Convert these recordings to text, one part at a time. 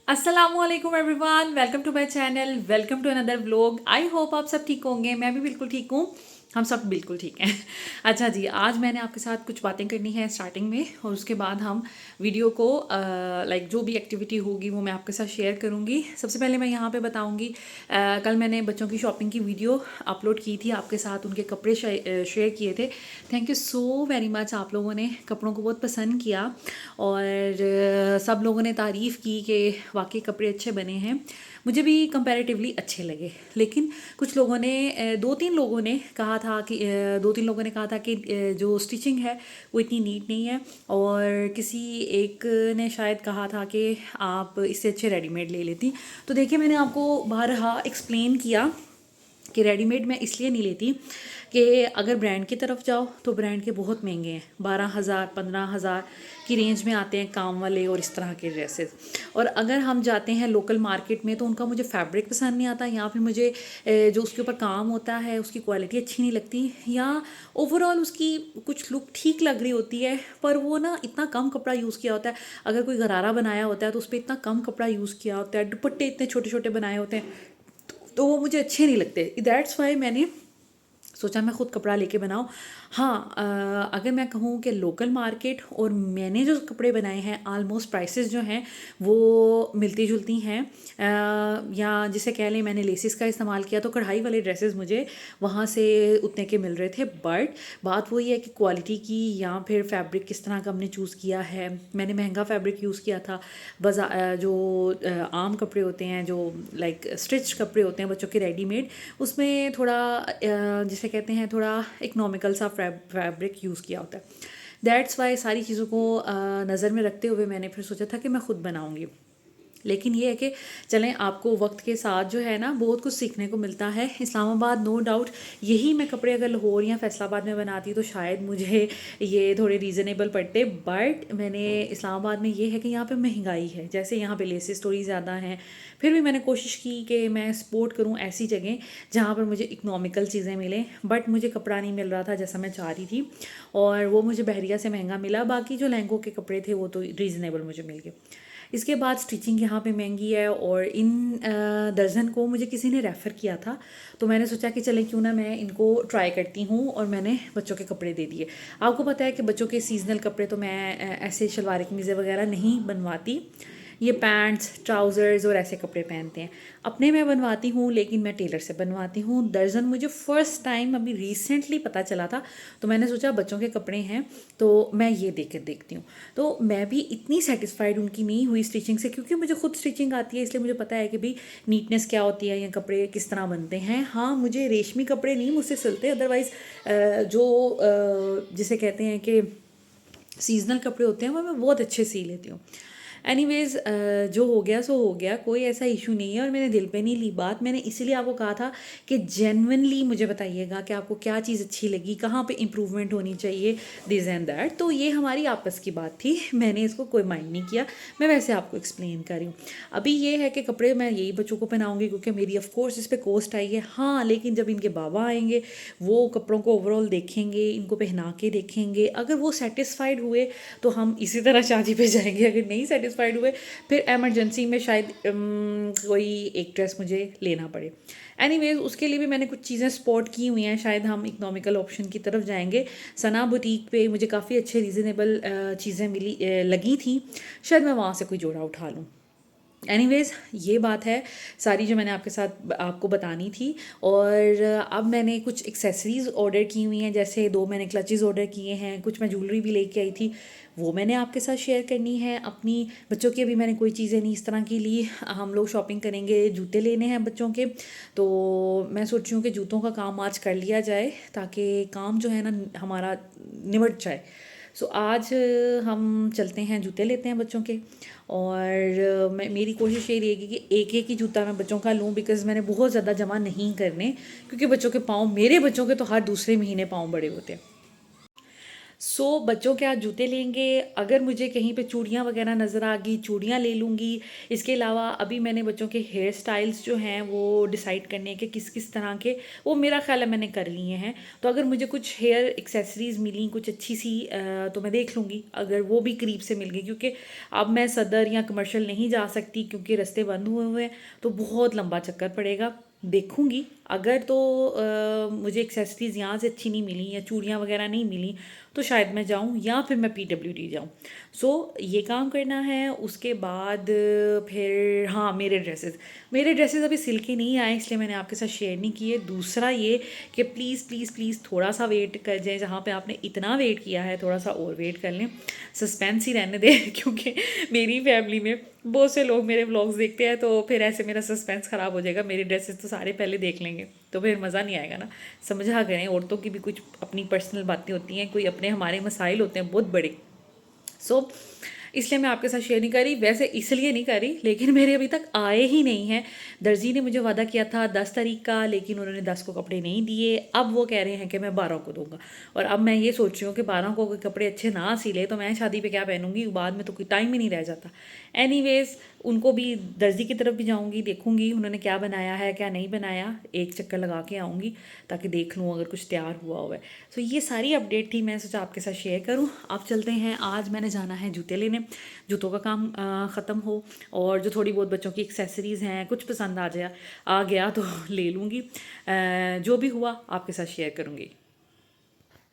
अस्सलामुअलैकुम everyone, welcome to my channel, welcome to another vlog. I hope आप सब ठीक होंगे। मैं भी बिल्कुल ठीक हूँ, हम सब बिल्कुल ठीक हैं। अच्छा जी, आज मैंने आपके साथ कुछ बातें करनी है स्टार्टिंग में, और उसके बाद हम वीडियो को लाइक जो भी एक्टिविटी होगी वो मैं आपके साथ शेयर करूँगी। सबसे पहले मैं यहाँ पे बताऊँगी, कल मैंने बच्चों की शॉपिंग की वीडियो अपलोड की थी आपके साथ, उनके कपड़े शेयर किए थे। Thank you so very much, आप लोगों ने कपड़ों को बहुत पसंद किया और सब लोगों ने तारीफ़ की कि वाकई कपड़े अच्छे बने हैं। मुझे भी कंपैरेटिवली अच्छे लगे, लेकिन कुछ लोगों ने दो तीन लोगों ने कहा था कि जो स्टिचिंग है वो इतनी नीट नहीं है, और किसी एक ने शायद कहा था कि आप इससे अच्छे रेडीमेड ले लेती। तो देखिए, मैंने आपको बारहा एक्सप्लेन किया कि रेडीमेड मैं इसलिए नहीं लेती कि अगर ब्रांड की तरफ जाओ तो ब्रांड के बहुत महंगे हैं, 12,000 15,000 की रेंज में आते हैं काम वाले और इस तरह के ड्रेसेस। और अगर हम जाते हैं लोकल मार्केट में तो उनका मुझे फैब्रिक पसंद नहीं आता, या फिर मुझे जो उसके ऊपर काम होता है उसकी क्वालिटी अच्छी नहीं लगती, या ओवरऑल उसकी कुछ लुक ठीक लग रही होती है पर वो ना इतना कम कपड़ा यूज़ किया होता है। अगर कोई गरारा बनाया होता है तो उस पर इतना कम कपड़ा यूज़ किया होता है, दुपट्टे इतने छोटे छोटे बनाए होते हैं, तो वो मुझे अच्छे नहीं लगते। दैट्स वाई मैंने सोचा मैं खुद कपड़ा लेके बनाऊँ। हाँ, अगर मैं कहूँ कि लोकल मार्केट और मैंने जो कपड़े बनाए हैं ऑलमोस्ट प्राइसेस जो हैं वो मिलती जुलती हैं, या जिसे कह लें मैंने लेसिस का इस्तेमाल किया तो कढ़ाई वाले ड्रेसेस मुझे वहाँ से उतने के मिल रहे थे। बट बात वही है कि क्वालिटी की या फिर फैब्रिक किस तरह का हमने चूज़ किया है। मैंने महंगा फैब्रिक यूज़ किया था। आम कपड़े होते हैं जो लाइक स्टिच कपड़े होते हैं बच्चों के रेडीमेड, उसमें थोड़ा जिसे कहते हैं थोड़ा इकोनॉमिकल सा फैब्रिक यूज़ किया होता है। दैट्स वाई सारी चीज़ों को नज़र में रखते हुए मैंने फिर सोचा था कि मैं खुद बनाऊँगी। लेकिन ये है कि चलें, आपको वक्त के साथ जो है ना बहुत कुछ सीखने को मिलता है। इस्लामाबाद नो डाउट, यही मैं कपड़े अगर लाहौर या फैसलाबाद में बनाती तो शायद मुझे ये थोड़े रीज़नेबल पड़ते। बट मैंने इस्लामाबाद में ये है कि यहाँ पे महंगाई है, जैसे यहाँ पे लेसेस थोड़ी ज़्यादा हैं, फिर भी मैंने कोशिश की कि मैं सपोर्ट करूँ ऐसी जगह जहाँ पर मुझे इकोनॉमिकल चीज़ें मिलें। बट मुझे कपड़ा नहीं मिल रहा था जैसा मैं चाह रही थी, और वो मुझे बहरिया से महंगा मिला। बाकी जो लहंगों के कपड़े थे वो तो रीज़नेबल मुझे मिल गए। इसके बाद स्टिचिंग यहाँ पे महंगी है, और इन दर्जन को मुझे किसी ने रेफ़र किया था, तो मैंने सोचा कि चलें क्यों ना मैं इनको ट्राई करती हूँ, और मैंने बच्चों के कपड़े दे दिए। आपको पता है कि बच्चों के सीजनल कपड़े तो मैं ऐसे शलवार कमीज़ें वगैरह नहीं बनवाती, ये पैंट्स ट्राउज़र्स और ऐसे कपड़े पहनते हैं। अपने मैं बनवाती हूँ, लेकिन मैं टेलर से बनवाती हूँ। दर्जन मुझे फ़र्स्ट टाइम अभी रिसेंटली पता चला था, तो मैंने सोचा बच्चों के कपड़े हैं तो मैं ये देख कर देखती हूँ। तो मैं भी इतनी सेटिस्फाइड उनकी नहीं हुई स्टिचिंग से, क्योंकि मुझे खुद स्टिचिंग आती है, इसलिए मुझे पता है कि भाई नीटनेस क्या होती है या कपड़े किस तरह बनते हैं। हाँ, मुझे रेशमी कपड़े नहीं मुझसे सिलते, अदरवाइज़ जिसे कहते हैं कि सीजनल कपड़े होते हैं वो मैं बहुत अच्छे सी लेती हूँ। एनीवेज़, जो हो गया सो हो गया, कोई ऐसा इशू नहीं है, और मैंने दिल पे नहीं ली बात। मैंने इसीलिए आपको कहा था कि जेन्युइनली मुझे बताइएगा कि आपको क्या चीज़ अच्छी लगी, कहाँ पे इम्प्रूवमेंट होनी चाहिए, दिस एंड दैट। तो ये हमारी आपस की बात थी, मैंने इसको कोई माइंड नहीं किया, मैं वैसे आपको एक्सप्लेन कर रही हूँ। अभी ये है कि कपड़े मैं यही बच्चों को पहनाऊँगी क्योंकि मेरी ऑफ कोर्स इस पर कॉस्ट आई है। हाँ, लेकिन जब इनके बाबा आएंगे वो कपड़ों को ओवरऑल देखेंगे, इनको पहना के देखेंगे, अगर वो सेटिस्फाइड हुए तो हम इसी तरह शादी पे जाएंगे, अगर नहीं सेटिस्फाइड हुए फिर एमरजेंसी में शायद कोई एक ड्रेस मुझे लेना पड़े। एनीवेज, उसके लिए भी मैंने कुछ चीज़ें स्पॉट की हुई हैं, शायद हम इकोनॉमिकल ऑप्शन की तरफ जाएंगे। सना बुटीक पे मुझे काफ़ी अच्छे रीज़नेबल चीज़ें लगी थी, शायद मैं वहाँ से कोई जोड़ा उठा लूँ। एनीवेज़, ये बात है सारी जो मैंने आपके साथ आपको बतानी थी। और अब मैंने कुछ एक्सेसरीज़ ऑर्डर की हुई हैं, जैसे 2 मैंने क्लचेज़ ऑर्डर किए हैं, कुछ मैं ज्वेलरी भी लेके आई थी, वो मैंने आपके साथ शेयर करनी है। अपनी बच्चों की अभी मैंने कोई चीज़ें नहीं इस तरह की ली। हम लोग शॉपिंग करेंगे, जूते लेने हैं बच्चों के, तो मैं सोच रही हूँ कि जूतों का काम आज कर लिया जाए ताकि काम जो है ना हमारा निमट जाए। सो आज हम चलते हैं, जूते लेते हैं बच्चों के। और मेरी कोशिश ये रहेगी कि एक एक ही जूता मैं बच्चों का लूँ, बिकॉज़ मैंने बहुत ज़्यादा जमा नहीं करने, क्योंकि बच्चों के पाँव, मेरे बच्चों के तो हर दूसरे महीने पाँव बड़े होते हैं। बच्चों के आज जूते लेंगे। अगर मुझे कहीं पे चूड़ियाँ वगैरह नज़र आ गई, चूड़ियाँ ले लूँगी। इसके अलावा अभी मैंने बच्चों के हेयर स्टाइल्स जो हैं वो डिसाइड करने हैं कि किस किस तरह के, वो मेरा ख्याल है मैंने कर लिए हैं। तो अगर मुझे कुछ हेयर एक्सेसरीज़ मिली कुछ अच्छी सी, तो मैं देख लूँगी अगर वो भी करीब से मिल गई, क्योंकि अब मैं सदर या कमर्शियल नहीं जा सकती क्योंकि रास्ते बंद हुए हुए हैं, तो बहुत लंबा चक्कर पड़ेगा। देखूंगी अगर तो मुझे एक्सेसरीज़ यहाँ से अच्छी नहीं मिली या चूड़ियाँ वगैरह नहीं मिली, तो शायद मैं जाऊँ या फिर मैं PWD जाऊँ। ये काम करना है। उसके बाद फिर हाँ, मेरे ड्रेसेस अभी सिल के नहीं आए, इसलिए मैंने आपके साथ शेयर नहीं किए। दूसरा ये कि प्लीज़ प्लीज़ प्लीज़ थोड़ा सा वेट कर जाए, जहाँ पे आपने इतना वेट किया है थोड़ा सा और वेट कर लें, सस्पेंस ही रहने दें क्योंकि मेरी फैमिली में बहुत से लोग मेरे व्लॉग्स देखते हैं, तो फिर ऐसे मेरा सस्पेंस ख़राब हो जाएगा। मेरे ड्रेसेस तो सारे पहले देख लेंगे तो फिर मज़ा नहीं आएगा ना। समझा करें, औरतों की भी कुछ अपनी पर्सनल बातें होती हैं, कोई अपने हमारे मसाइल होते हैं बहुत बड़े। सो इसलिए मैं आपके साथ शेयर नहीं करी, वैसे इसलिए नहीं करी, लेकिन मेरे अभी तक आए ही नहीं हैं। दर्जी ने मुझे वादा किया था 10 तारीख का, लेकिन उन्होंने 10 को कपड़े नहीं दिए। अब वो कह रहे हैं कि मैं 12 को दूंगा। और अब मैं ये सोच रही हूँ कि 12 को कोई कपड़े अच्छे ना सिले तो मैं शादी पे क्या पहनूंगी, बाद में तो कोई टाइम ही नहीं रह जाता। एनीवेज, उनको भी दर्जी की तरफ भी जाऊंगी, देखूंगी उन्होंने क्या बनाया है क्या नहीं बनाया, एक चक्कर लगा के आऊँगी ताकि देख लूँ अगर कुछ तैयार हुआ हुआ है। ये सारी अपडेट थी, मैं सोचा आपके साथ शेयर करूँ। अब चलते हैं, आज मैंने जाना है जूते लेने, जूतों का काम ख़त्म हो, और जो थोड़ी बहुत बच्चों की एक्सेसरीज़ हैं कुछ पसंद आ गया तो ले लूँगी। जो भी हुआ आपके साथ शेयर करूँगी।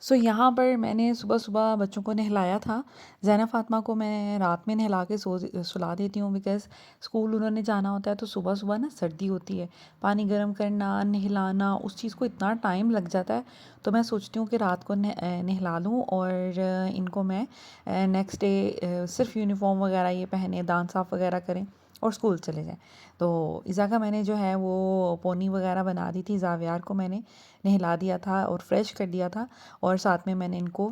यहाँ पर मैंने सुबह सुबह बच्चों को नहलाया था। ज़ैनब फ़ातिमा को मैं रात में नहला के सुला देती हूँ, बिकॉज़ स्कूल उन्होंने जाना होता है, तो सुबह सुबह ना सर्दी होती है, पानी गर्म करना, नहलाना, उस चीज़ को इतना टाइम लग जाता है। तो मैं सोचती हूँ कि रात को नहला लूँ और इनको मैं नेक्स्ट डे सिर्फ यूनिफॉर्म वगैरह ये पहने, दांत साफ़ वगैरह करें और स्कूल चले जाएँ। तो इज़ा का मैंने जो है वो पोनी वगैरह बना दी थी, ज़ावियार को मैंने नहला दिया था और फ्रेश कर दिया था, और साथ में मैंने इनको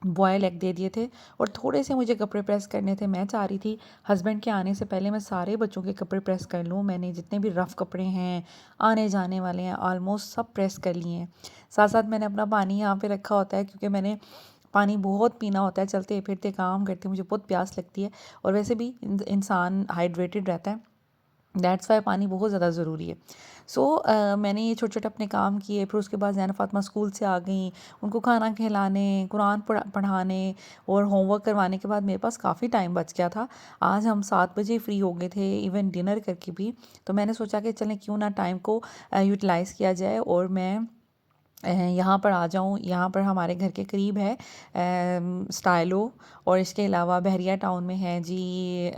बॉयल एग दे दिए थे। और थोड़े से मुझे कपड़े प्रेस करने थे, मैं चाह रही थी हस्बैंड के आने से पहले मैं सारे बच्चों के कपड़े प्रेस कर लूँ। मैंने जितने भी रफ़ कपड़े हैं आने जाने वाले हैं ऑलमोस्ट सब प्रेस कर लिए हैं। साथ साथ मैंने अपना पानी यहाँ पे रखा होता है, क्योंकि मैंने पानी बहुत पीना होता है, चलते फिरते काम करते मुझे बहुत प्यास लगती है, और वैसे भी इंसान हाइड्रेटेड रहता है, दैट्स वाई पानी बहुत ज़्यादा ज़रूरी है। मैंने ये छोटे छोटे अपने काम किए, फिर उसके बाद ज़ैनब फ़ातिमा स्कूल से आ गई, उनको खाना खिलाने, कुरान पढ़ाने और होमवर्क करवाने के बाद मेरे पास काफ़ी टाइम बच गया था। आज हम 7 बजे फ्री हो गए थे, इवन डिनर करके भी। तो मैंने सोचा कि चलें क्यों ना टाइम को यूटिलाइज़ किया जाए, और मैं यहाँ पर आ जाऊँ। यहाँ पर हमारे घर के करीब है स्टाइलो, और इसके अलावा बहरिया टाउन में है जी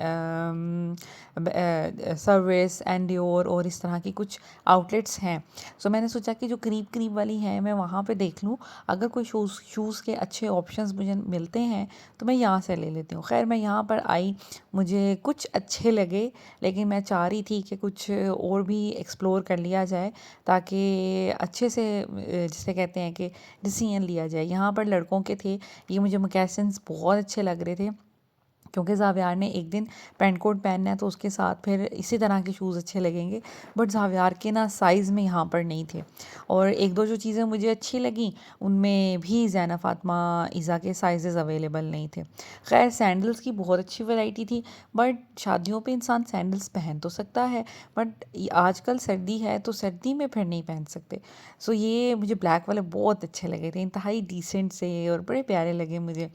सर्विस एंड डियोर, और इस तरह की कुछ आउटलेट्स हैं। मैंने सोचा कि जो करीब करीब वाली हैं मैं वहाँ पे देख लूँ, अगर कोई शूज़ के अच्छे ऑप्शंस मुझे मिलते हैं तो मैं यहाँ से ले लेती हूँ। खैर मैं यहाँ पर आई, मुझे कुछ अच्छे लगे, लेकिन मैं चाह रही थी कि कुछ और भी एक्सप्लोर कर लिया जाए, ताकि अच्छे से जिसे कहते हैं कि डिसीजन लिया जाए। यहाँ पर लड़कों के थे, ये मुझे मोकैसिन्स बहुत अच्छे लग रहे थे, क्योंकि ज़ावियार ने एक दिन पैंट कोट पहनना है, तो उसके साथ फिर इसी तरह के शूज़ अच्छे लगेंगे। बट ज़ावियार के ना साइज़ में यहाँ पर नहीं थे, और एक दो जो चीज़ें मुझे अच्छी लगी उनमें भी ज़ैनब फ़ातिमा इज़ा के साइज़ अवेलेबल नहीं थे। खैर सैंडल्स की बहुत अच्छी वैरायटी थी, बट शादियों पे इंसान सैंडल्स पहन तो सकता है, बट आजकल सर्दी है तो सर्दी में फिर नहीं पहन सकते। ये मुझे ब्लैक वाले बहुत अच्छे लगे थे, इंतहाई डिसेंट से और बड़े प्यारे लगे मुझे।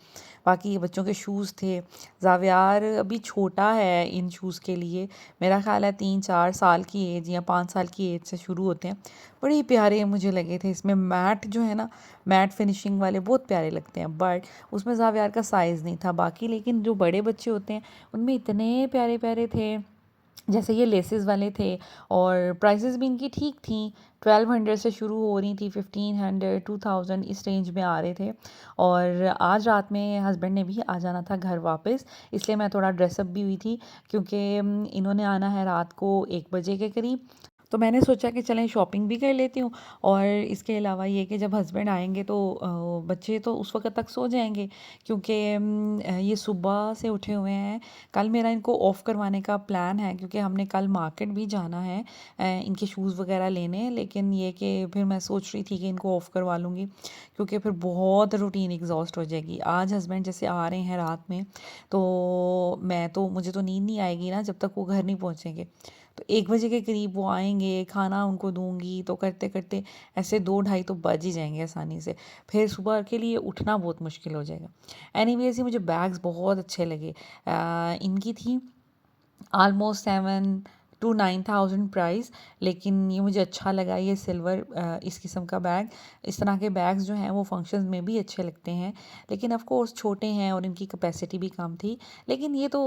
बाकी ये बच्चों के शूज़ थे। ज़ावियार अभी छोटा है इन शूज़ के लिए, मेरा ख़्याल है 3-4 साल की एज या 5 साल की एज से शुरू होते हैं। बड़े ही प्यारे मुझे लगे थे, इसमें मैट जो है ना, मैट फिनिशिंग वाले बहुत प्यारे लगते हैं, बट उसमें ज़ावियार का साइज़ नहीं था। बाकी लेकिन जो बड़े बच्चे होते हैं उनमें इतने प्यारे प्यारे थे, जैसे ये लेसेस वाले थे, और प्राइसेस भी इनकी ठीक थी। 1200 से शुरू हो रही थी, 1500 2000 इस रेंज में आ रहे थे। और आज रात में हस्बैंड ने भी आ जाना था घर वापस, इसलिए मैं थोड़ा ड्रेसअप भी हुई थी, क्योंकि इन्होंने आना है रात को 1 बजे के करीब। तो मैंने सोचा कि चलें शॉपिंग भी कर लेती हूँ। और इसके अलावा ये कि जब हस्बैंड आएंगे तो बच्चे तो उस वक्त तक सो जाएंगे, क्योंकि ये सुबह से उठे हुए हैं। कल मेरा इनको ऑफ़ करवाने का प्लान है, क्योंकि हमने कल मार्केट भी जाना है इनके शूज़ वगैरह लेने। लेकिन ये कि फिर मैं सोच रही थी कि इनको ऑफ़ करवा लूँगी, क्योंकि फिर बहुत रूटीन एग्जॉस्ट हो जाएगी। आज हस्बैंड जैसे आ रहे हैं रात में, तो मुझे तो नींद नहीं आएगी ना जब तक वो घर नहीं पहुँचेंगे। तो 1 बजे के करीब वो आएंगे, खाना उनको दूंगी, तो करते करते ऐसे 2 ढाई तो बज ही जाएंगे आसानी से। फिर सुबह के लिए उठना बहुत मुश्किल हो जाएगा। एनीवेज, ये मुझे बैग्स बहुत अच्छे लगे। इनकी थी ऑलमोस्ट 7 to 9,000 प्राइस। लेकिन ये मुझे अच्छा लगा, ये सिल्वर इस किस्म का बैग। इस तरह के बैग्स जो हैं वो फंक्शंस में भी अच्छे लगते हैं, लेकिन ऑफ कोर्स छोटे हैं और इनकी कैपेसिटी भी कम थी। लेकिन ये तो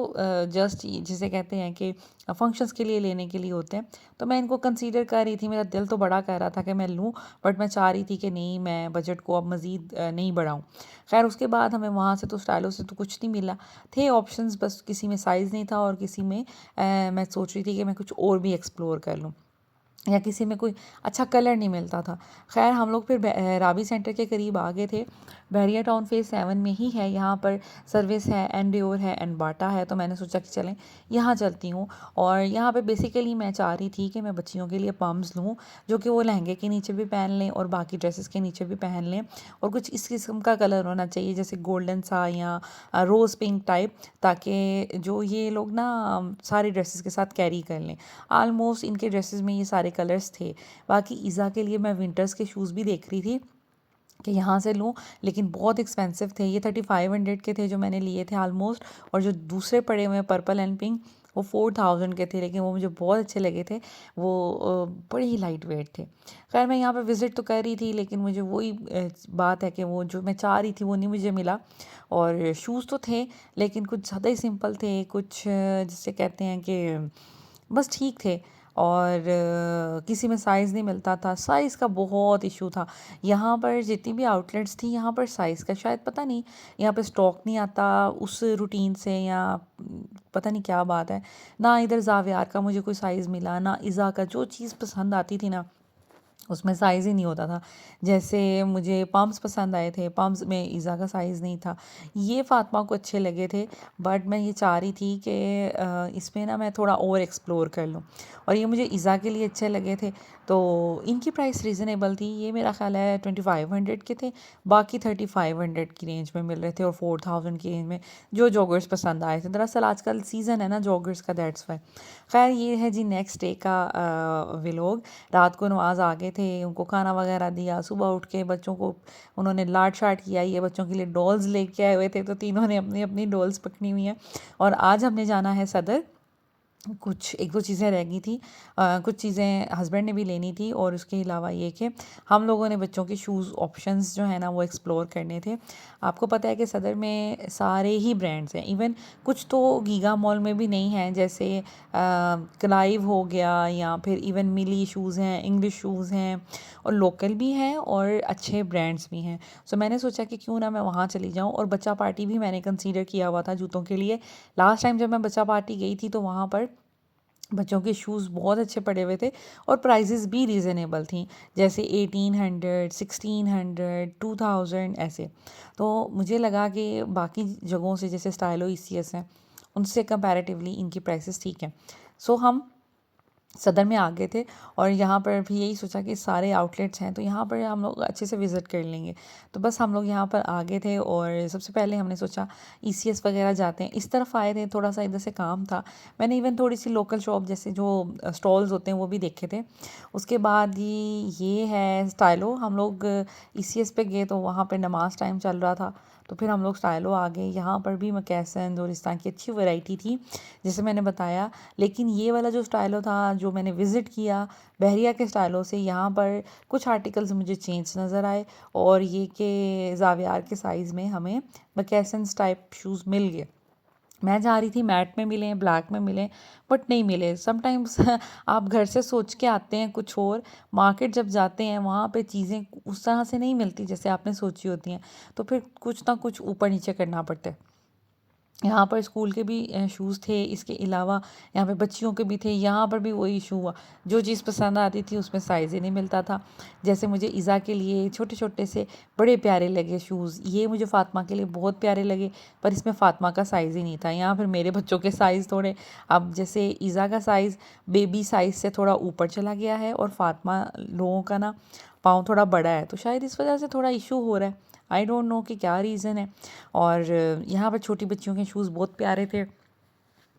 जस्ट जिसे कहते हैं कि फंक्शंस के लिए लेने के लिए होते हैं। तो मैं इनको कंसीडर कर रही थी, मेरा दिल तो बड़ा कह रहा था कि मैं लूँ, बट मैं चाह रही थी कि नहीं, मैं बजट को अब मज़ीद नहीं बढ़ाऊँ। खैर, उसके बाद हमें वहाँ से तो स्टाइलो से तो कुछ नहीं मिला। थे ऑप्शंस, बस किसी में साइज़ नहीं था और किसी में मैं सोच रही थी कि मैं कुछ और भी एक्सप्लोर कर लूँ, या किसी में कोई अच्छा कलर नहीं मिलता था। खैर, हम लोग फिर रावी सेंटर के करीब आ गए थे। बहरिया टाउन फेज़ 7 में ही है, यहाँ पर सर्विस है, एंडियोर है एंड बाटा है। तो मैंने सोचा कि चलें यहाँ चलती हूँ। और यहाँ पे बेसिकली मैं चाह रही थी कि मैं बच्चियों के लिए पम्प्स लूँ, जो कि वो लहंगे के नीचे भी पहन लें और बाकी ड्रेसेस के नीचे भी पहन लें। और कुछ इस किस्म का कलर होना चाहिए, जैसे गोल्डन सा या रोज़ पिंक टाइप, ताकि जो ये लोग ना सारी ड्रेसेस के साथ कैरी कर लें। आलमोस्ट इनके ड्रेसेस में ये सारे कलर्स थे। बाकी ईज़ा के लिए मैं विंटर्स के शूज़ भी देख रही थी कि यहाँ से लूँ, लेकिन बहुत एक्सपेंसिव थे। ये 3500 के थे जो मैंने लिए थे आलमोस्ट। और जो दूसरे पड़े हुए पर्पल एंड पिंक, वो 4000 के थे, लेकिन वो मुझे बहुत अच्छे लगे थे। वो बड़े ही लाइट वेट थे। खैर, मैं यहाँ पे विज़िट तो कर रही थी, लेकिन मुझे वही बात है कि वो जो मैं चाह रही थी वो नहीं मुझे मिला। और शूज़ तो थे, लेकिन कुछ ज़्यादा ही सिंपल थे, कुछ जिसे कहते हैं कि बस ठीक थे। और किसी में साइज़ नहीं मिलता था, साइज़ का बहुत इशू था। यहाँ पर जितनी भी आउटलेट्स थी, यहाँ पर साइज़ का शायद पता नहीं, यहाँ पे स्टॉक नहीं आता उस रूटीन से, या पता नहीं क्या बात है। ना इधर जावियार का मुझे कोई साइज़ मिला, ना इज़ा का। जो चीज़ पसंद आती थी ना, उसमें साइज़ ही नहीं होता था। जैसे मुझे पम्प्स पसंद आए थे, पम्प्स में ईज़ा का साइज़ नहीं था। ये फ़ातिमा को अच्छे लगे थे, बट मैं ये चाह रही थी कि इसमें ना मैं थोड़ा और एक्सप्लोर कर लूँ। और ये मुझे ईज़ा के लिए अच्छे लगे थे, तो इनकी प्राइस रीज़नेबल थी। ये मेरा ख़्याल है 2500 के थे, बाकी 3500 की रेंज में मिल रहे थे, और 4000 की रेंज में जो जॉगर्स पसंद आए थे। दरअसल आजकल सीज़न है ना जॉगर्स का, दैट्स वाई। खैर, ये है जी नेक्स्ट डे का व्लॉग। रात को नमाज़ आ गए थे, उनको खाना वगैरह दिया, सुबह उठ के बच्चों को उन्होंने लाड शाट किया। ये बच्चों के लिए डॉल्स लेके आए हुए थे, तो तीनों ने अपनी अपनी डॉल्स पकड़ी हुई हैं। और आज हमने जाना है सदर। कुछ एक दो चीज़ें रह गई थी, कुछ चीज़ें हस्बैंड ने भी लेनी थी, और उसके अलावा ये कि हम लोगों ने बच्चों के शूज़ ऑप्शंस जो है ना वो एक्सप्लोर करने थे। आपको पता है कि सदर में सारे ही ब्रांड्स हैं, इवन कुछ तो गीगा मॉल में भी नहीं हैं, जैसे क्लाइव हो गया, या फिर इवन मिली शूज़ हैं, इंग्लिश शूज़ हैं, और लोकल भी हैं और अच्छे ब्रांड्स भी हैं। सो मैंने सोचा कि क्यों ना मैं वहाँ चली जाऊँ। और बच्चा पार्टी भी मैंने कंसीडर किया हुआ था जूतों के लिए। लास्ट टाइम जब मैं बच्चा पार्टी गई थी, तो वहाँ पर बच्चों के शूज़ बहुत अच्छे पड़े हुए थे, और प्राइजेज़ भी रीज़नेबल थी, जैसे 1800, 1600, 2000 ऐसे। तो मुझे लगा कि बाकी जगहों से, जैसे स्टाइलो ECS हैं, उनसे कंपैरेटिवली इनकी प्राइसेस ठीक हैं। सो हम सदर में आ गए थे, और यहाँ पर भी यही सोचा कि सारे आउटलेट्स हैं, तो यहाँ पर हम लोग अच्छे से विज़िट कर लेंगे। तो बस हम लोग यहाँ पर आ गए थे, और सबसे पहले हमने सोचा ECS वगैरह जाते हैं। इस तरफ आए थे, थोड़ा सा इधर से काम था। मैंने इवन थोड़ी सी लोकल शॉप, जैसे जो स्टॉल्स होते हैं, वो भी देखे थे। उसके बाद ये है स्टाइलो। हम लोग ECS पे गए, तो वहाँ पर नमाज टाइम चल रहा था, तो फिर हम लोग स्टाइलो आ गए। यहाँ पर भी मकैसन और इस तरह की अच्छी वैरायटी थी, जैसे मैंने बताया। लेकिन ये वाला जो स्टाइलो था, जो मैंने विज़िट किया बहरिया के स्टाइलो से, यहाँ पर कुछ आर्टिकल्स मुझे चेंज नज़र आए, और ये कि ज़ावियार के साइज़ में हमें मकैसन्स टाइप शूज़ मिल गए। मैं जा रही थी मैट में मिले, ब्लैक में मिले, बट नहीं मिले। समटाइम्स आप घर से सोच के आते हैं कुछ और, मार्केट जब जाते हैं वहाँ पे चीज़ें उस तरह से नहीं मिलती जैसे आपने सोची होती हैं, तो फिर कुछ ना कुछ ऊपर नीचे करना पड़ता है। यहाँ पर स्कूल के भी शूज़ थे, इसके अलावा यहाँ पे बच्चियों के भी थे। यहाँ पर भी वही इशू हुआ, जो चीज़ पसंद आती थी उसमें साइज़ ही नहीं मिलता था। जैसे मुझे इज़ा के लिए छोटे छोटे से बड़े प्यारे लगे शूज़, ये मुझे फ़ातिमा के लिए बहुत प्यारे लगे, पर इसमें फ़ातिमा का साइज़ ही नहीं था। यहाँ फिर मेरे बच्चों के साइज़ थोड़े, अब जैसे इज़ा का साइज़ बेबी साइज़ से थोड़ा ऊपर चला गया है और फ़ातिमा लोगों का ना पाँव थोड़ा बड़ा है, तो शायद इस वजह से थोड़ा इशू हो रहा है। आई डोंट नो कि क्या रीज़न है। और यहाँ पर छोटी बच्चियों के शूज़ बहुत प्यारे थे,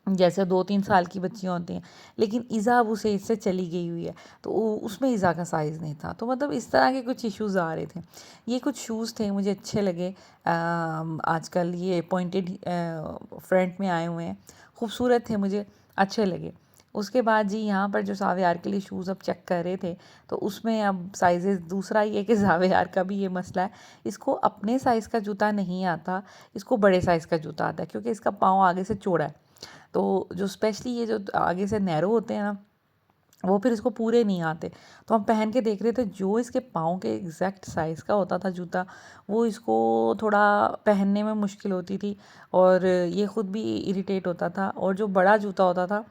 जैसे 2-3 साल की बच्चियाँ होती हैं, लेकिन इज़ा अब उस एज से चली गई हुई है, तो उसमें इज़ा का साइज़ नहीं था। तो मतलब इस तरह के कुछ इश्यूज़ आ रहे थे। ये कुछ शूज़ थे, मुझे अच्छे लगे। आजकल ये पॉइंटेड फ्रंट में आए हुए हैं, खूबसूरत थे, मुझे अच्छे लगे। उसके बाद जी यहाँ पर जो सावेयार के लिए शूज़ अब चेक कर रहे थे, तो उसमें अब साइज़ेस दूसरा ये कि सावेयार का भी ये मसला है, इसको अपने साइज़ का जूता नहीं आता, इसको बड़े साइज़ का जूता आता है, क्योंकि इसका पाँव आगे से चौड़ा है। तो जो स्पेशली ये जो आगे से नैरो होते हैं ना, वो फिर इसको पूरे नहीं आते। तो हम पहन के देख रहे थे, जो इसके पाँव के एग्जैक्ट साइज़ का होता था जूता, वो इसको थोड़ा पहनने में मुश्किल होती थी और ये ख़ुद भी इरिटेट होता था, और जो बड़ा जूता होता था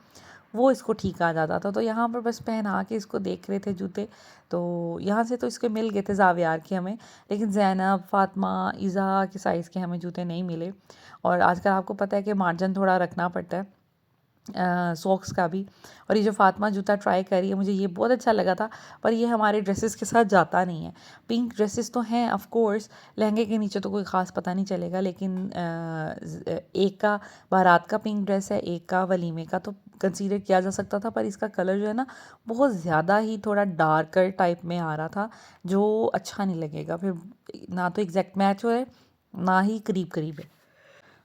वो इसको ठीक आ जाता था। तो यहाँ पर बस पहना के इसको देख रहे थे जूते, तो यहाँ से तो इसके मिल गए थे ज़ावियार के हमें, लेकिन ज़ैनब, फ़ातिमा, इज़ा के साइज़ के हमें जूते नहीं मिले। और आजकल आपको पता है कि मार्जिन थोड़ा रखना पड़ता है सॉक्स का भी। और ये जो फ़ातिमा जूता ट्राई करी है, मुझे ये बहुत अच्छा लगा था, पर ये हमारे ड्रेसेस के साथ जाता नहीं है। पिंक ड्रेसेस तो हैं ऑफ कोर्स, लहंगे के नीचे तो कोई ख़ास पता नहीं चलेगा, लेकिन एक का बारात का पिंक ड्रेस है, एक का वलीमे का, तो कंसीडर किया जा सकता था, पर इसका कलर जो है ना बहुत ज़्यादा ही थोड़ा डार्कर टाइप में आ रहा था, जो अच्छा नहीं लगेगा फिर, ना तो एग्जैक्ट मैच हो है, ना ही करीब करीब है।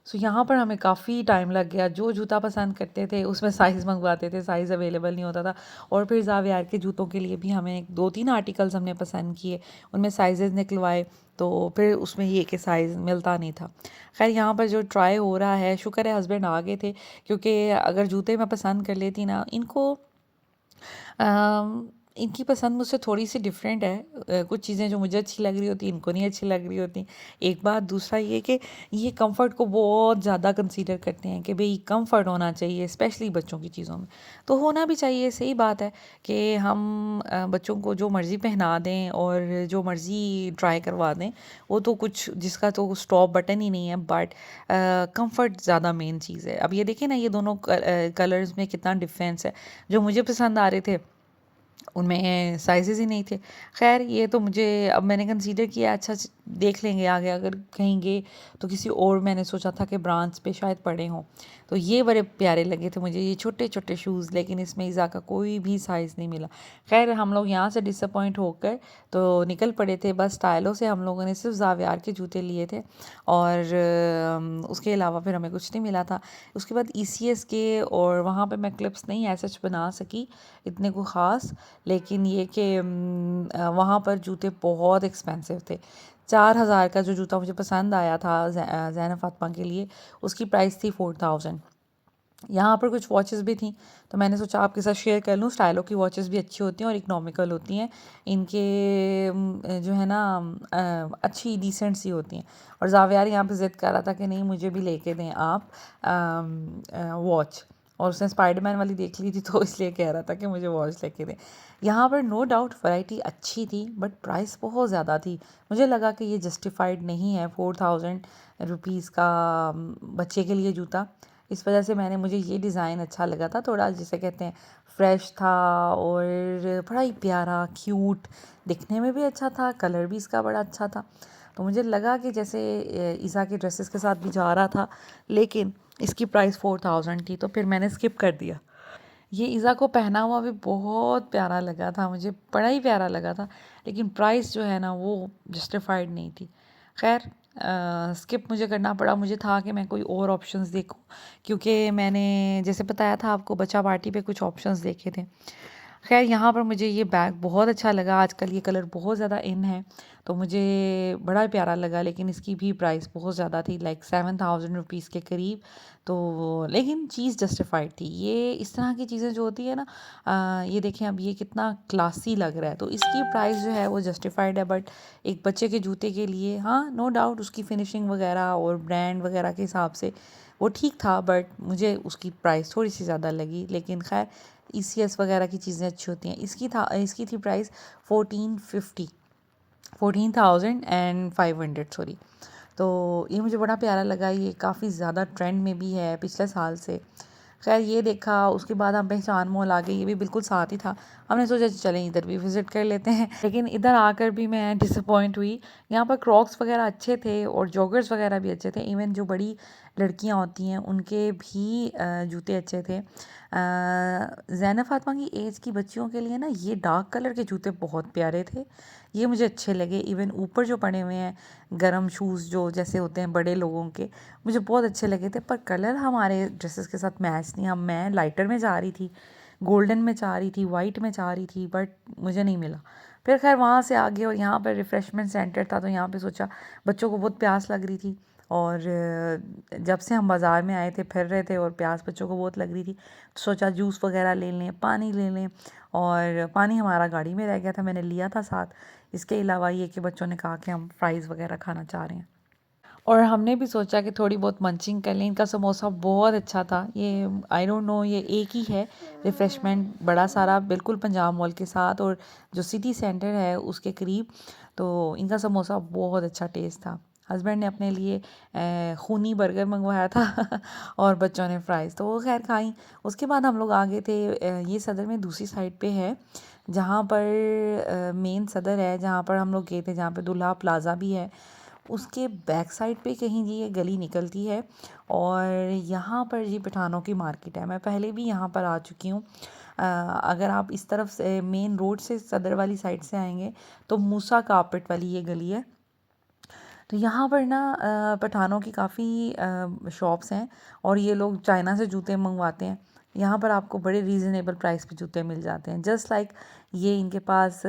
सो यहाँ पर हमें काफ़ी टाइम लग गया। जो जूता पसंद करते थे उसमें साइज़ मंगवाते थे, साइज़ अवेलेबल नहीं होता था। और फिर ज़ावियार के जूतों के लिए भी हमें 2-3 आर्टिकल्स हमने पसंद किए, उनमें साइज़ेस निकलवाए, तो फिर उसमें ये कि साइज़ मिलता नहीं था। खैर यहाँ पर जो ट्राई हो रहा है, शुक्र है हस्बैंड आ गए थे, क्योंकि अगर जूते मैं पसंद कर लेती ना, इनको इनकी पसंद मुझसे थोड़ी सी डिफरेंट है। कुछ चीज़ें जो मुझे अच्छी लग रही होती इनको नहीं अच्छी लग रही होती। एक बात, दूसरा ये कि ये कंफर्ट को बहुत ज़्यादा कंसीडर करते हैं कि भाई कंफर्ट होना चाहिए, स्पेशली बच्चों की चीज़ों में। तो होना भी चाहिए, सही बात है कि हम बच्चों को जो मर्ज़ी पहना दें और जो मर्ज़ी ट्राई करवा दें, वो तो कुछ जिसका तो स्टॉप बटन ही नहीं है, बट कंफर्ट ज़्यादा मेन चीज़ है। अब ये देखें ना, ये दोनों कलर्स में कितना डिफरेंस है। जो मुझे पसंद आ रहे थे उनमें साइज़ेज़ ही नहीं थे। ख़ैर ये तो मुझे, अब मैंने कंसीडर किया अच्छा देख लेंगे आगे, अगर कहीं गए तो किसी और, मैंने सोचा था कि ब्रांच पे शायद पड़े हों। तो ये बड़े प्यारे लगे थे मुझे, ये छोटे छोटे शूज़, लेकिन इसमें इज़ा का कोई भी साइज़ नहीं मिला। खैर हम लोग यहाँ से डिसअपॉइंट होकर तो निकल पड़े थे। बस स्टाइलों से हम लोगों ने सिर्फ ज़ावियार के जूते लिए थे, और उसके अलावा फिर हमें कुछ नहीं मिला था। उसके बाद ECS के, और वहाँ पे मैं क्लिप्स नहीं ऐसा बना सकी इतने को ख़ास, लेकिन ये कि वहाँ पर जूते बहुत एक्सपेंसिव थे। 4,000 का जो जूता मुझे पसंद आया था ज़ैनब फ़ातिमा के लिए, उसकी प्राइस थी 4,000। यहाँ पर कुछ वॉचेस भी थी, तो मैंने सोचा आपके साथ शेयर कर लूँ। स्टाइलो की वॉचेस भी अच्छी होती हैं और इकोनॉमिकल होती हैं, इनके जो है ना अच्छी डिसेंट सी होती हैं। और ज़ावियार यहाँ पे ज़िद कर रहा था कि नहीं मुझे भी लेके दें आप वॉच, और उसने स्पाइडरमैन वाली देख ली थी, तो इसलिए कह रहा था कि मुझे वॉच लेके दें। यहाँ पर नो डाउट वैरायटी अच्छी थी, बट प्राइस बहुत ज़्यादा थी। मुझे लगा कि ये जस्टिफाइड नहीं है 4,000 रुपीज़ का बच्चे के लिए जूता। इस वजह से मुझे ये डिज़ाइन अच्छा लगा था, थोड़ा जिसे कहते हैं फ्रेश था, और बड़ा ही प्यारा क्यूट, दिखने में भी अच्छा था, कलर भी इसका बड़ा अच्छा था। तो मुझे लगा कि जैसे ईसा के ड्रेसेस के साथ भी जा रहा था, लेकिन इसकी प्राइस 4,000 थी, तो फिर मैंने स्किप कर दिया। ये ईज़ा को पहना हुआ भी बहुत प्यारा लगा था, मुझे बड़ा ही प्यारा लगा था, लेकिन प्राइस जो है ना वो जस्टिफाइड नहीं थी। खैर स्किप मुझे करना पड़ा। मुझे था कि मैं कोई और ऑप्शंस देखूं, क्योंकि मैंने जैसे बताया था आपको, बच्चा पार्टी पे कुछ ऑप्शंस देखे थे। खैर यहाँ पर मुझे ये बैग बहुत अच्छा लगा। आजकल ये कलर बहुत ज़्यादा इन है, तो मुझे बड़ा प्यारा लगा, लेकिन इसकी भी प्राइस बहुत ज़्यादा थी, लाइक 7,000 रुपीज़ के करीब। तो लेकिन चीज़ जस्टिफाइड थी। ये इस तरह की चीज़ें जो होती है ना, ये देखें अब ये कितना क्लासी लग रहा है, तो इसकी प्राइस जो है वो जस्टिफाइड है। बट एक बच्चे के जूते के लिए हाँ, नो डाउट उसकी फिनिशिंग वगैरह और ब्रांड वगैरह के हिसाब से वो ठीक था, बट मुझे उसकी प्राइस थोड़ी सी ज़्यादा लगी। लेकिन खैर ECS वगैरह की चीज़ें अच्छी होती हैं। इसकी थी प्राइस 1450, 14,500 सॉरी। तो ये मुझे बड़ा प्यारा लगा। ये काफ़ी ज़्यादा ट्रेंड में भी है पिछले साल से। खैर ये देखा, उसके बाद हम पहचान मॉल आ गए, ये भी बिल्कुल साथ ही था। हमने सोचा चलें इधर भी विज़िट कर लेते हैं, लेकिन इधर आकर भी मैं डिसअपॉइंट हुई। यहाँ पर क्रॉक्स वगैरह अच्छे थे और जॉगर्स वगैरह भी अच्छे थे। इवन जो बड़ी लड़कियाँ होती हैं उनके भी जूते अच्छे थे। ज़ैनब फातिमा की एज की बच्चियों के लिए ना ये डार्क कलर के जूते बहुत प्यारे थे, ये मुझे अच्छे लगे। इवन ऊपर जो पड़े हुए हैं गरम शूज़ जो जैसे होते हैं बड़े लोगों के, मुझे बहुत अच्छे लगे थे। पर कलर हमारे ड्रेसेस के साथ मैच नहीं। हम मैं लाइटर में चाह रही थी, गोल्डन में चाह रही थी, वाइट में चाह रही थी, बट मुझे नहीं मिला। फिर खैर वहाँ से आगे और यहाँ पर रिफ़्रेशमेंट सेंटर था, तो यहाँ पे सोचा, बच्चों को बहुत प्यास लग रही थी। और जब से हम बाज़ार में आए थे फिर रहे थे और प्यास बच्चों को बहुत लग रही थी, तो सोचा जूस वगैरह ले लें, पानी ले लें। और पानी हमारा गाड़ी में रह गया था, मैंने लिया था साथ। इसके अलावा ये कि बच्चों ने कहा कि हम फ्राइज़ वगैरह खाना चाह रहे हैं, और हमने भी सोचा कि थोड़ी बहुत मंचिंग कर लें। इनका समोसा बहुत अच्छा था। ये आई डोंट नो, ये एक ही है रिफ़्रेशमेंट बड़ा सारा बिल्कुल पंजाब मॉल के साथ और जो सिटी सेंटर है उसके करीब। तो इनका समोसा बहुत अच्छा टेस्ट था। हस्बैंड ने अपने लिए खूनी बर्गर मंगवाया था और बच्चों ने फ्राइज़, तो वो खैर खाई। उसके बाद हम लोग आ गए थे, ये सदर में दूसरी साइड पे है, जहाँ पर मेन सदर है, जहाँ पर हम लोग गए थे, जहाँ पे दुल्हा प्लाज़ा भी है, उसके बैक साइड पे कहीं जी ये गली निकलती है। और यहाँ पर जी पठानों की मार्केट है। मैं पहले भी यहाँ पर आ चुकी हूँ। अगर आप इस तरफ से मेन रोड से सदर वाली साइड से आएंगे तो मूसा कारपेट वाली ये गली है। तो यहाँ पर ना पठानों की काफ़ी शॉप्स हैं और ये लोग चाइना से जूते मंगवाते हैं। यहाँ पर आपको बड़े रीज़नेबल प्राइस पे जूते मिल जाते हैं। जस्ट लाइक ये इनके पास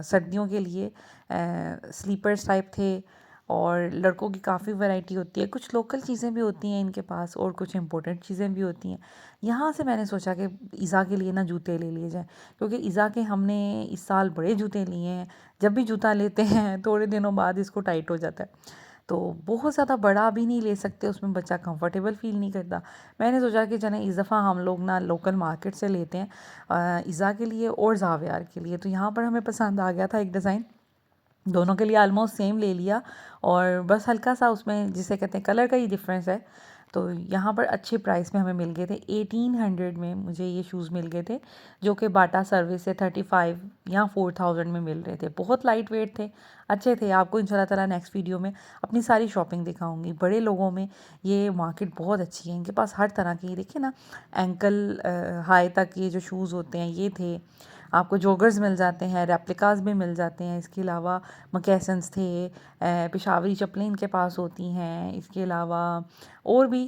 सर्दियों के लिए स्लीपर्स टाइप थे, और लड़कों की काफ़ी वैरायटी होती है। कुछ लोकल चीज़ें भी होती हैं इनके पास और कुछ इम्पोर्टेंट चीज़ें भी होती हैं। यहाँ से मैंने सोचा कि ईज़ा के लिए ना जूते ले लिए जाएँ, क्योंकि ईज़ा के हमने इस साल बड़े जूते लिए हैं। जब भी जूता लेते हैं थोड़े दिनों बाद इसको टाइट हो जाता है, तो बहुत ज़्यादा बड़ा भी नहीं ले सकते, उसमें बच्चा कंफर्टेबल फील नहीं करता। मैंने सोचा कि चलें इस दफ़ा हम लोग ना लोकल मार्केट से लेते हैं ईज़ा के लिए और ज़ावियार के लिए। तो यहाँ पर हमें पसंद आ गया था एक डिज़ाइन, दोनों के लिए ऑलमोस्ट सेम ले लिया, और बस हल्का सा उसमें जिसे कहते हैं कलर का ही डिफरेंस है। तो यहाँ पर अच्छे प्राइस में हमें मिल गए थे। 1800 में मुझे ये शूज़ मिल गए थे, जो कि बाटा सर्विस से 35 या 4000 में मिल रहे थे। बहुत लाइट वेट थे, अच्छे थे। आपको इंशाल्लाह ताला नेक्स्ट वीडियो में अपनी सारी शॉपिंग दिखाऊंगी। बड़े लोगों में ये मार्केट बहुत अच्छी है, इनके पास हर तरह की, देखिए ना, एंकल हाई तक ये जो शूज़ होते हैं ये थे। आपको जॉगर्स मिल जाते हैं, रेप्लिकास भी मिल जाते हैं। इसके अलावा मकैसन्स थे, पेशावरी चप्पलें इनके पास होती हैं। इसके अलावा और भी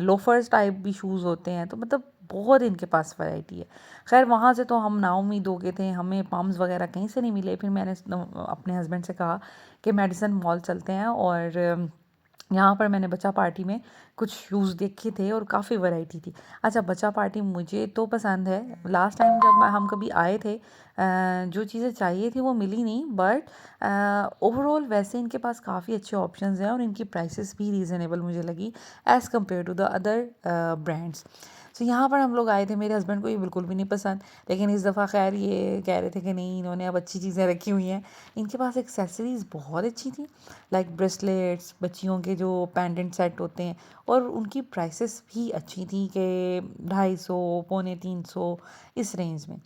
लोफर्स टाइप भी शूज़ होते हैं। तो मतलब बहुत इनके पास वैरायटी है। खैर वहाँ से तो हम नाउमीद हो गए थे, हमें पम्प्स वगैरह कहीं से नहीं मिले। फिर मैंने अपने हस्बैंड से कहा कि मेडिसन मॉल चलते हैं, और यहाँ पर मैंने बच्चा पार्टी में कुछ शूज़ देखे थे और काफ़ी वैरायटी थी। अच्छा, बच्चा पार्टी मुझे तो पसंद है। लास्ट टाइम जब हम कभी आए थे जो चीज़ें चाहिए थी वो मिली नहीं, बट ओवरऑल वैसे इनके पास काफ़ी अच्छे ऑप्शंस हैं और इनकी प्राइसेस भी रीज़नेबल मुझे लगी as compared to the other brands. तो यहाँ पर हम लोग आए थे, मेरे हस्बैंड को ये बिल्कुल भी नहीं पसंद, लेकिन इस दफ़ा खैर ये कह रहे थे कि नहीं, इन्होंने अब अच्छी चीज़ें रखी हुई हैं। इनके पास एक्सेसरीज़ बहुत अच्छी थी, लाइक ब्रेसलेट्स, बच्चियों के जो पेंडेंट सेट होते हैं, और उनकी प्राइसेस भी अच्छी थी कि 250, पौने 300 इस रेंज में।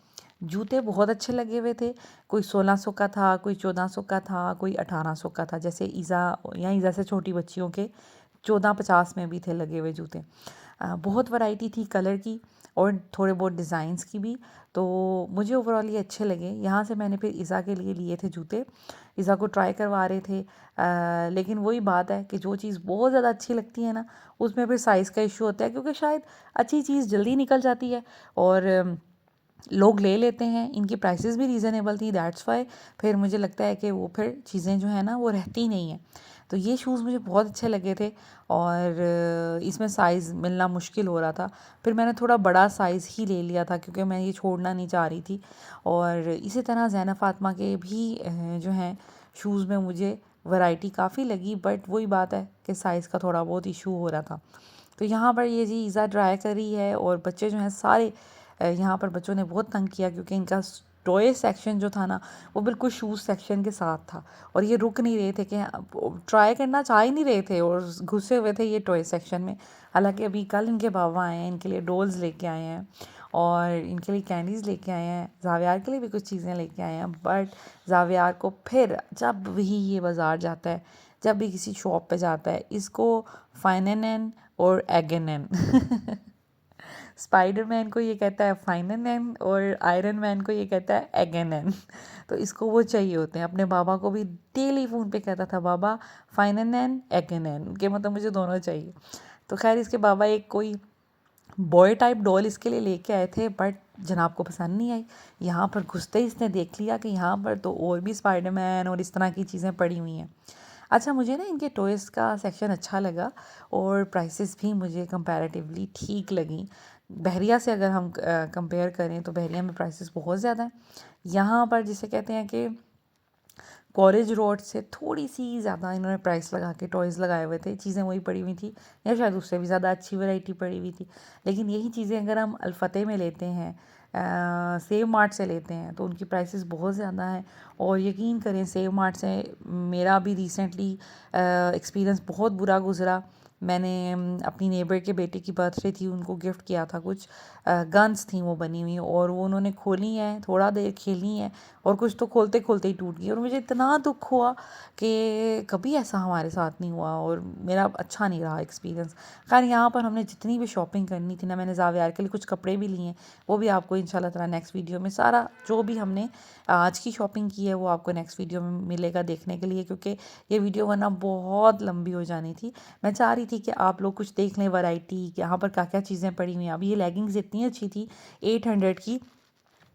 जूते बहुत अच्छे लगे हुए थे। कोई 1600 का था, कोई 1400 का था, कोई 1800 का था। जैसे ईज़ा या ईज़ा से छोटी बच्चियों के 1450 में भी थे लगे हुए जूते। बहुत वैरायटी थी कलर की और थोड़े बहुत डिज़ाइंस की भी। तो मुझे ओवरऑल ये अच्छे लगे। यहाँ से मैंने फिर ईज़ा के लिए थे जूते। ईज़ा को ट्राई करवा रहे थे, लेकिन वही बात है कि जो चीज़ बहुत ज़्यादा अच्छी लगती है ना, उसमें फिर साइज़ का इशू होता है, क्योंकि शायद अच्छी चीज़ जल्दी निकल जाती है और लोग ले लेते हैं। इनकी प्राइसेस भी रीज़नेबल थी, दैट्स वाई फिर मुझे लगता है कि वो फिर चीज़ें जो है ना वो रहती नहीं हैं। तो ये शूज़ मुझे बहुत अच्छे लगे थे, और इसमें साइज़ मिलना मुश्किल हो रहा था। फिर मैंने थोड़ा बड़ा साइज़ ही ले लिया था, क्योंकि मैं ये छोड़ना नहीं चाह रही थी। और इसी तरह ज़ैनब फातिमा के भी जो हैं शूज़ में मुझे वैरायटी काफ़ी लगी, बट वही बात है कि साइज़ का थोड़ा बहुत इशू हो रहा था। तो यहाँ पर ये जी ईज़ा ट्राई करी है, और बच्चे जो हैं सारे यहाँ पर बच्चों ने बहुत तंग किया, क्योंकि इनका टॉय सेक्शन जो था ना वो बिल्कुल शूज़ सेक्शन के साथ था, और ये रुक नहीं रहे थे कि ट्राई करना चाह ही नहीं रहे थे, और घुसे हुए थे ये टॉय सेक्शन में। हालांकि अभी कल इनके बाबा आए हैं, इनके लिए डॉल्स लेके आए हैं और इनके लिए कैंडीज़ लेके आए हैं, जावियार के लिए भी कुछ चीज़ें लेके आए हैं। बट जावियार को फिर जब भी ये बाज़ार जाता है, जब भी किसी शॉप पे जाता है, इसको फाइनन और एगन स्पाइडरमैन को ये कहता है फाइनन, और आयरन मैन को ये कहता है एगन। तो इसको वो चाहिए होते हैं। अपने बाबा को भी डेली फ़ोन पे कहता था, बाबा फाइनन एगन, के मतलब मुझे दोनों चाहिए। तो खैर इसके बाबा एक कोई बॉय टाइप डॉल इसके लिए लेके आए थे, बट जनाब को पसंद नहीं आई। यहाँ पर घुसते ही इसने देख लिया कि यहाँ पर तो और भी स्पाइडरमैन और इस तरह की चीज़ें पड़ी हुई हैं। अच्छा, मुझे ना इनके टॉयज़ का सेक्शन अच्छा लगा, और प्राइसेस भी मुझे कंपैरेटिवली ठीक लगी। बहरिया से अगर हम कंपेयर करें तो बहरिया में प्राइसेस बहुत ज़्यादा हैं। यहाँ पर जिसे कहते हैं कि कॉलेज रोड से थोड़ी सी ज़्यादा इन्होंने प्राइस लगा के टॉयज़ लगाए हुए थे। चीज़ें वही पड़ी हुई थी, या शायद उससे भी ज़्यादा अच्छी वैरायटी पड़ी हुई थी। लेकिन यही चीज़ें अगर हम अल्फ़तेह में लेते हैं, सेव मार्ट से लेते हैं, तो उनकी प्राइसेस बहुत ज़्यादा हैं। और यकीन करें, सेव मार्ट से मेरा भी रिसेंटली एक्सपीरियंस बहुत बुरा गुज़रा। मैंने अपनी नेबर के बेटे की बर्थडे थी, उनको गिफ्ट किया था कुछ गन्स थी वो बनी हुई, और वो उन्होंने खोली हैं, थोड़ा देर खेली हैं, और कुछ तो खोलते खोलते ही टूट गई। और मुझे इतना दुख हुआ कि कभी ऐसा हमारे साथ नहीं हुआ, और मेरा अच्छा नहीं रहा एक्सपीरियंस। खैर यहाँ पर हमने जितनी भी शॉपिंग करनी थी ना, मैंने जावियार के लिए कुछ कपड़े भी लिए हैं, वो भी आपको इंशाल्लाह ताला नेक्स्ट वीडियो में, सारा जो भी हमने आज की शॉपिंग की है वो आपको नेक्स्ट वीडियो में मिलेगा देखने के लिए, क्योंकि ये वीडियो वरना बहुत लंबी हो जानी थी। मैं चाह रही थी कि आप लोग कुछ देख लें वैरायटी, यहाँ पर क्या क्या चीज़ें पड़ी हुई हैं। अब ये लेगिंग्स इतनी अच्छी थी 800 की,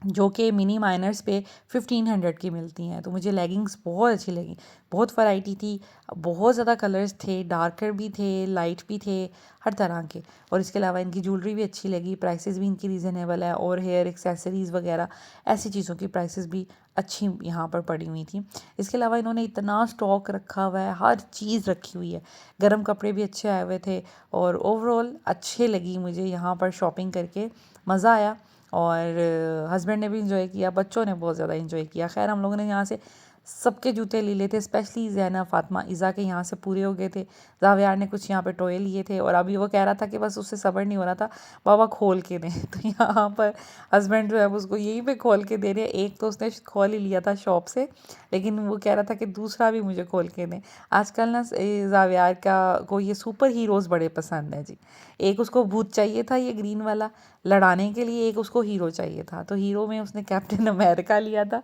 जो कि मिनी माइनर्स पे 1500 की मिलती हैं। तो मुझे लेगिंग्स बहुत अच्छी लगी, बहुत वैरायटी थी, बहुत ज़्यादा कलर्स थे, डार्कर भी थे, लाइट भी थे, हर तरह के। और इसके अलावा इनकी ज्वेलरी भी अच्छी लगी, प्राइसेस भी इनकी रीज़नेबल है, और हेयर एक्सेसरीज़ वगैरह ऐसी चीज़ों की प्राइसेस भी अच्छी यहाँ पर पड़ी हुई थी। इसके अलावा इन्होंने इतना स्टॉक रखा हुआ है, हर चीज़ रखी हुई है, गर्म कपड़े भी अच्छे आए हुए थे, और ओवरऑल अच्छे लगी मुझे यहाँ पर शॉपिंग करके, मज़ा आया। और हस्बैंड ने भी इंजॉय किया, बच्चों ने बहुत ज़्यादा इंजॉय किया। खैर हम लोगों ने यहाँ से सबके जूते ले लिए थे, स्पेशली ज़ैना, फ़ातिमा, इज़ा के यहाँ से पूरे हो गए थे। जावियार ने कुछ यहाँ पे टॉय लिए थे, और अभी वो कह रहा था कि बस उससे सब्र नहीं हो रहा था, बाबा खोल के दें। तो यहाँ पर हस्बैंड जो है उसको यहीं पे खोल के दे रहे हैं। एक तो उसने खोल ही लिया था शॉप से, लेकिन वो कह रहा था कि दूसरा भी मुझे खोल के दें। आजकल ना जावियार का को ये सुपर हीरोज़ बड़े पसंद है जी। एक उसको भूत चाहिए था, ये ग्रीन वाला, लड़ाने के लिए, एक उसको हीरो चाहिए था। तो हीरो में उसने कैप्टन अमेरिका लिया था,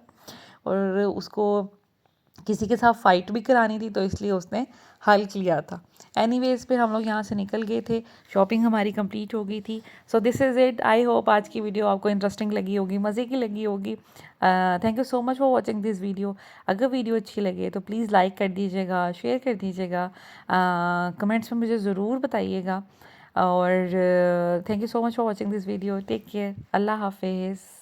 और उसको किसी के साथ फाइट भी करानी थी, तो इसलिए उसने हल्क लिया था। एनीवेज फिर हम लोग यहाँ से निकल गए थे, शॉपिंग हमारी कंप्लीट हो गई थी। So this is it. I hope आज की वीडियो आपको इंटरेस्टिंग लगी होगी, मज़े की लगी होगी। Thank you so much for watching this video. अगर वीडियो अच्छी लगे तो प्लीज़ लाइक कर दीजिएगा, शेयर कर दीजिएगा, कमेंट्स में मुझे ज़रूर बताइएगा। और thank you so much for watching this video. Take care, अल्लाह हाफिज़।